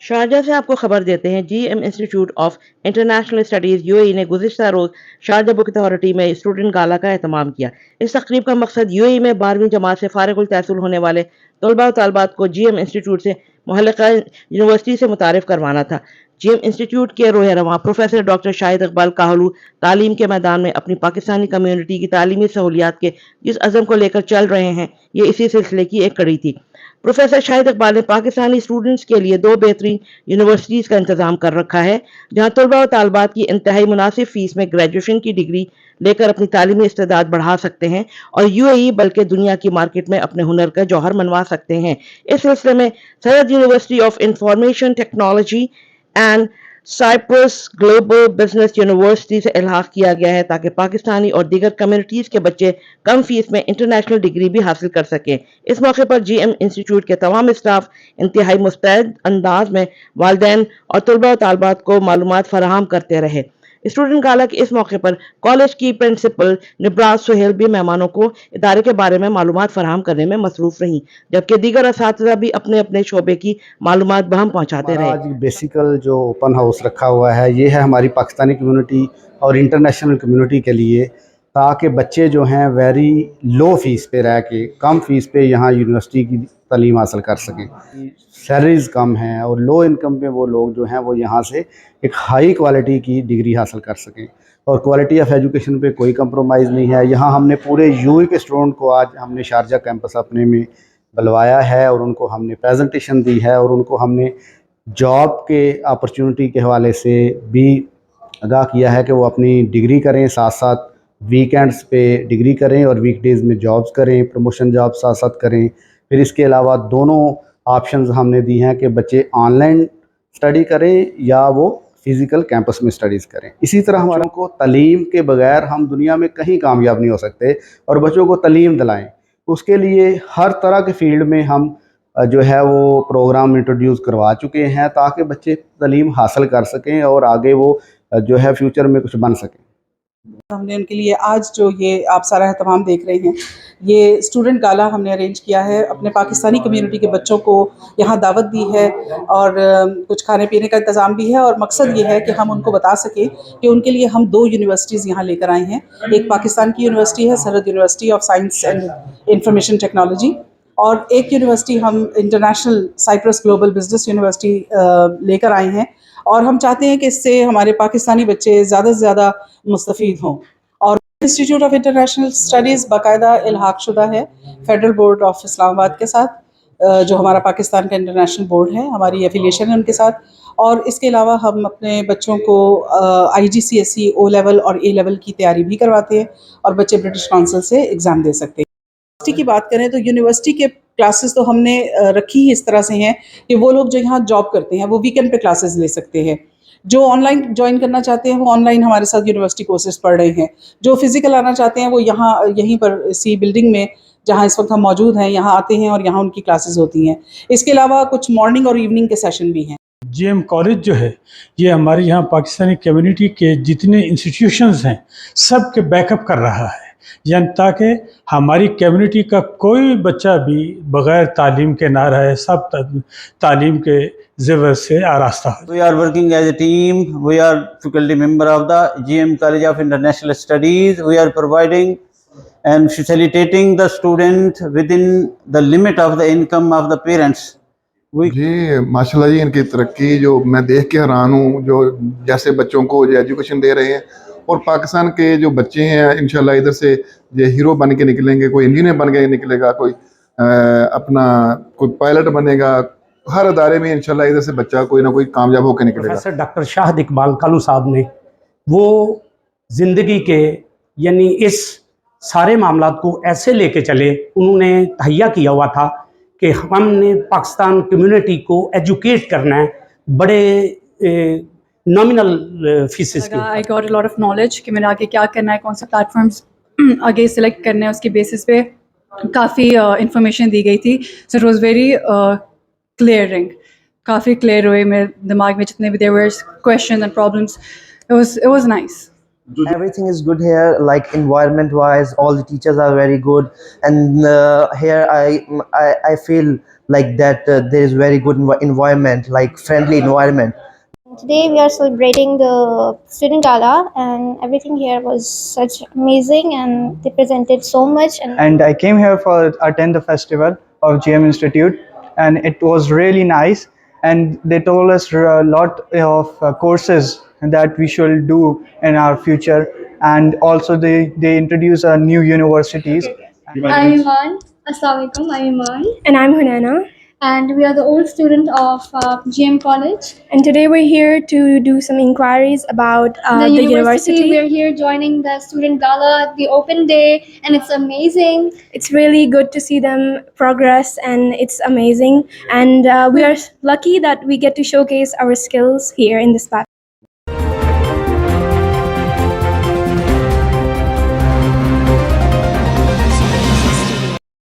Sharjah سے آپ کو خبر دیتے ہیں G M Institute of International Studies U A E نے گزشتہ روز شارجہ بک اتھارٹی میں اسٹوڈنٹ گالا کا اہتمام کیا۔ اس تقریب کا مقصد یو اے ای میں 12ویں جماعت سے فارغ التحصیل ہونے والے طلباء و طالبات کو جی ایم انسٹیٹیوٹ سے متعلقہ یونیورسٹی سے متعارف کروانا تھا۔ جی ایم انسٹیٹیوٹ کے روح رواں پروفیسر ڈاکٹر شاہد اقبال کاہلو تعلیم کے میدان میں اپنی پاکستانی کمیونٹی کی تعلیمی سہولیات کے جس عزم کو لے کر چل رہے ہیں، یہ اسی سلسلے کی ایک کڑی تھی۔ پروفیسر شاہد اقبال نے پاکستانی اسٹوڈنٹس کے لیے 2 بہترین یونیورسٹیز کا انتظام کر رکھا ہے جہاں طلباء و طالبات کی انتہائی مناسب فیس میں گریجویشن کی ڈگری لے کر اپنی تعلیمی استعداد بڑھا سکتے ہیں اور یو اے ای بلکہ دنیا کی مارکیٹ میں اپنے ہنر کا جوہر منوا سکتے ہیں۔ اس سلسلے میں سرحد university of information technology and Cyprus global business university سے الحاق کیا گیا ہے تاکہ پاکستانی اور دیگر کمیونٹیز کے بچے کم فیس میں انٹرنیشنل ڈگری بھی حاصل کر سکیں۔ اس موقع پر جی ایم انسٹیٹیوٹ کے تمام اسٹاف انتہائی مستعد انداز میں والدین اور طلباء و طالبات کو معلومات فراہم کرتے رہے۔ اسٹوڈنٹ گالا کے اس موقع پر کالج کی پرنسپل نبراز سہیل بھی مہمانوں کو ادارے کے بارے میں معلومات فراہم کرنے میں مصروف رہیں، جبکہ دیگر اساتذہ بھی اپنے اپنے شعبے کی معلومات بہم پہنچاتے رہے۔ آج بیسیکل جو اوپن ہاؤس رکھا ہوا ہے یہ ہے ہماری پاکستانی کمیونٹی اور انٹرنیشنل کمیونٹی کے لیے، تاکہ بچے جو ہیں ویری لو فیس پہ رہ کے، کم فیس پہ یہاں یونیورسٹی کی تعلیم حاصل کر سکیں۔ سیلریز کم ہیں اور لو انکم پہ وہ لوگ جو ہیں وہ یہاں سے ایک ہائی کوالٹی کی ڈگری حاصل کر سکیں، اور کوالٹی آف ایجوکیشن پہ کوئی کمپرومائز نہیں ہے۔ یہاں ہم نے پورے یو اے کے اسٹوڈنٹ کو آج ہم نے شارجہ کیمپس اپنے میں بلوایا ہے اور ان کو ہم نے پریزنٹیشن دی ہے، اور ان کو ہم نے جاب کے اپرچونٹی کے حوالے سے بھی آگاہ کیا ہے کہ وہ اپنی ڈگری کریں، ساتھ ساتھ ویکینڈز پہ ڈگری کریں اور ویک ڈیز میں جابز کریں، پروموشن جاب ساتھ ساتھ کریں۔ پھر اس کے علاوہ دونوں آپشنز ہم نے دی ہیں کہ بچے آن لائن اسٹڈی کریں یا وہ فزیکل کیمپس میں اسٹڈیز کریں۔ اسی طرح ہماروں کو تعلیم کے بغیر ہم دنیا میں کہیں کامیاب نہیں ہو سکتے، اور بچوں کو تعلیم دلائیں۔ اس کے لیے ہر طرح کے فیلڈ میں ہم جو ہے وہ پروگرام انٹروڈیوس کروا چکے ہیں تاکہ بچے تعلیم حاصل کر سکیں اور آگے وہ جو ہے فیوچر میں کچھ بن سکیں۔ ہم نے ان کے لیے آج جو یہ آپ سارا اہتمام دیکھ رہے ہیں، یہ اسٹوڈنٹ گالا ہم نے ارینج کیا ہے، اپنے پاکستانی کمیونٹی کے بچوں کو یہاں دعوت دی ہے اور کچھ کھانے پینے کا انتظام بھی ہے، اور مقصد یہ ہے کہ ہم ان کو بتا سکیں کہ ان کے لیے ہم 2 یونیورسٹیز یہاں لے کر آئے ہیں۔ ایک پاکستان کی یونیورسٹی ہے سرحد university of science and information technology, اور ایک یونیورسٹی ہم international Cyprus global business university لے کر آئے ہیں، اور ہم چاہتے ہیں کہ اس سے ہمارے پاکستانی بچے زیادہ سے زیادہ مستفید ہوں۔ اور انسٹیٹیوٹ آف انٹرنیشنل اسٹڈیز باقاعدہ الحاق شدہ ہے فیڈرل بورڈ آف اسلام آباد کے ساتھ، جو ہمارا پاکستان کا انٹرنیشنل بورڈ ہے، ہماری ایفیلیشن ہے ان کے ساتھ۔ اور اس کے علاوہ ہم اپنے بچوں کو آئی جی C S C O level اور اے لیول کی تیاری بھی کرواتے ہیں، اور بچے برٹش کونسل سے ایگزام دے سکتے ہیں۔ یونیورسٹی کی بات کریں تو یونیورسٹی کے کلاسز تو ہم نے رکھی ہی اس طرح سے ہیں کہ وہ لوگ جو یہاں جاب کرتے ہیں وہ ویکینڈ پہ کلاسز لے سکتے ہیں، جو آن لائن جوائن کرنا چاہتے ہیں وہ آن لائن ہمارے ساتھ یونیورسٹی کورسز پڑھ رہے ہیں، جو فزیکل آنا چاہتے ہیں وہ یہاں یہیں پر اسی بلڈنگ میں جہاں اس وقت ہم موجود ہیں یہاں آتے ہیں اور یہاں ان کی کلاسز ہوتی ہیں۔ اس کے علاوہ کچھ مارننگ اور ایوننگ کے سیشن بھی ہیں۔ جی ایم کالج جو ہے یہ ہمارے یہاں پاکستانی کمیونٹی کے جتنے انسٹیٹیوشنز ہیں سب کے بیک اپ کر رہا ہے، یعنی تاکہ ہماری کمیونٹی کا کوئی بچہ بھی بغیر تعلیم کے نہ رہے، سب تعلیم کے زیور سے آراستہ ہو۔ We are working as a team. We are faculty member of the GM College of International Studies. We are providing and facilitating the student within the limit of the income of the parents. جی ماشاء اللہ جی، ان کی ترقی جو میں دیکھ کے حیران ہوں، جو جیسے بچوں کو جو ایجوکیشن دے رہے ہیں، اور پاکستان کے جو بچے ہیں انشاءاللہ ادھر سے جو ہیرو بن کے نکلیں گے، کوئی انجینئر بن کے نکلے گا، کوئی اپنا کوئی پائلٹ بنے گا۔ ہر ادارے میں انشاءاللہ ادھر سے بچہ کوئی نہ کوئی کامیاب ہو کے نکلے گا۔ پروفیسر ڈاکٹر شاہد اقبال کالو صاحب نے وہ زندگی کے یعنی اس سارے معاملات کو ایسے لے کے چلے، انہوں نے تہیہ کیا ہوا تھا کہ ہم نے پاکستان کمیونٹی کو ایجوکیٹ کرنا ہے بڑے نامنل فیسز کے۔ I got a lot of knowledge کہ میں نے آگے کیا کرنا ہے، کون سے پلیٹ فارمز آگے سلیکٹ کرنے ہیں، اس کے بیسس پہ کافی انفارمیشن دی گئی تھی۔ So it was very clearing, coffee clear ہوئے میرے دماغ میں جتنے بھی there were questions and problems. It was nice. Everything is good here, like environment wise all the teachers are very good, and here I feel like that there is very good environment, like friendly environment. Today we are celebrating the student gala, and everything here was such amazing, and they presented so much. And I came here for attend the festival of GM Institute, and it was really nice. And they told us a lot of courses that we should do in our future, and also they introduce new universities. I'm Iman. Assalamualaikum. I'm Iman. And I'm Hunana. And we are the old student of GM College. And today we're here to do some inquiries about the university. We're here joining the student gala, the open day, and it's amazing. It's really good to see them progress, and it's amazing. And we are lucky that we get to showcase our skills here in this platform.